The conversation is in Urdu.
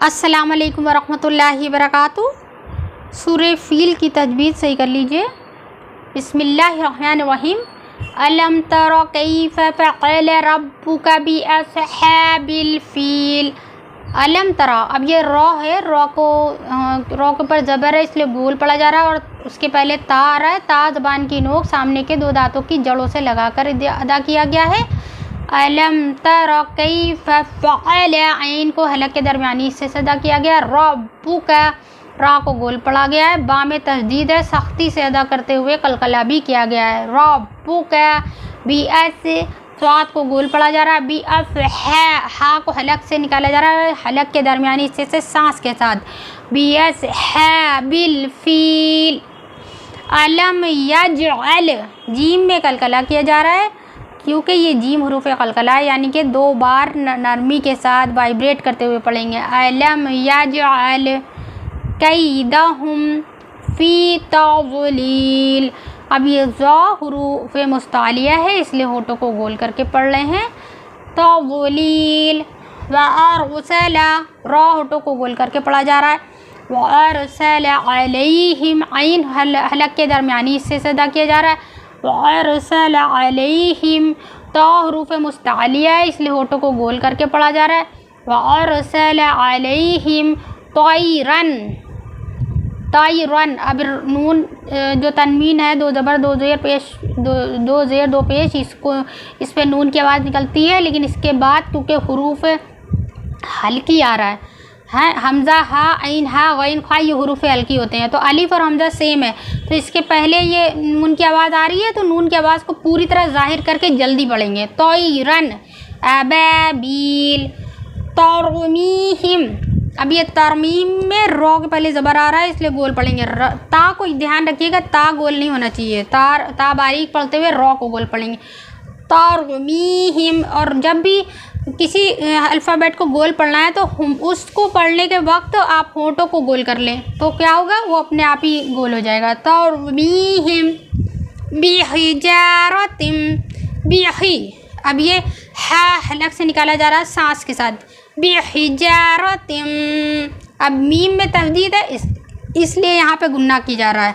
السلام علیکم ورحمۃ اللہ وبرکاتہ۔ سورہ فیل کی تجوید صحیح کر لیجئے۔ بسم اللہ الرحمن الرحیم۔ الم تر کیف فعل ربک باصحاب الفیل۔ الم ترا، اب یہ را ہے، را کے پر زبر ہے اس لیے گول پڑا جا رہا ہے اور اس کے پہلے تا آ رہا ہے۔ تا زبان کی نوک سامنے کے دو دانتوں کی جڑوں سے لگا کر ادا کیا گیا ہے۔ الم تر کیف فعل، عین کو حلق کے درمیانی حصے سے ادا کیا گیا۔ ربک، را کو گول پڑا گیا ہے، با میں تشدید ہے، سختی سے ادا کرتے ہوئے قلقلہ بھی کیا گیا ہے۔ ربک باس، صاد کو گول پڑا جا رہا ہے، باف، ہا کو حلق سے نکالا جا رہا ہے، حلق کے درمیانی حصے سے سانس کے ساتھ۔ باصحاب الفیل۔ الم یجعل، جیم میں قلقلہ کیا جا رہا ہے کیونکہ یہ جیم حروف قلقلہ ہے، یعنی کہ دو بار نرمی کے ساتھ وائبریٹ کرتے ہوئے پڑھیں گے۔ الم یجعل کیدہم فی تضلیل۔ اب یہ ذا حروف مستعلیہ ہے اس لیے ہونٹوں کو گول کر کے پڑھ رہے ہیں۔ تضلیل۔ وارسل، را ہونٹوں کو گول کر کے پڑھا جا رہا ہے۔ وارسل علیہم، عین حلق کے درمیانی حصے سے ادا کیا جا رہا ہے۔ وارسل علیہم، تا حروف مستعلیہ ہے اس لیے ہونٹوں کو گول کر کے پڑھا جا رہا ہے۔ وارسل علیہم طیرن، طیرن۔ اب نون جو تنوین ہے، دو زبر دو زیر پیش، اس پہ نون کی آواز نکلتی ہے، لیکن اس کے بعد کیونکہ حروف ہلکی آ رہا ہے، حمزہ، ہا، عین، ہا، غین، خا، یہ حروف ہلکی ہوتے ہیں تو الف اور حمزہ سیم ہے، تو اس کے پہلے یہ نون کی آواز آ رہی ہے تو نون کی آواز کو پوری طرح ظاہر کر کے جلدی پڑھیں گے۔ طیرن ابابیل ترمیہم۔ اب یہ ترمیم میں را کے پہلے زبر آ رہا ہے اس لیے گول پڑھیں گے۔ تا کو دھیان رکھیے گا، تا گول نہیں ہونا چاہیے، تا باریک پڑھتے ہوئے را کو گول پڑھیں گے۔ ترمیہم، اور جب بھی کسی الفابیٹ کو گول پڑھنا ہے تو اس کو پڑھنے کے وقت آپ ہونٹوں کو گول کر لیں تو کیا ہوگا، وہ اپنے آپ ہی گول ہو جائے گا۔ ترمیہم بحجارۃ، بحی، اب یہ ہا حلق سے نکالا جا رہا ہے سانس کے ساتھ۔ بحجارۃ، اب میم میں تشدید ہے اس لیے یہاں پہ گنہ کی جا رہا ہے۔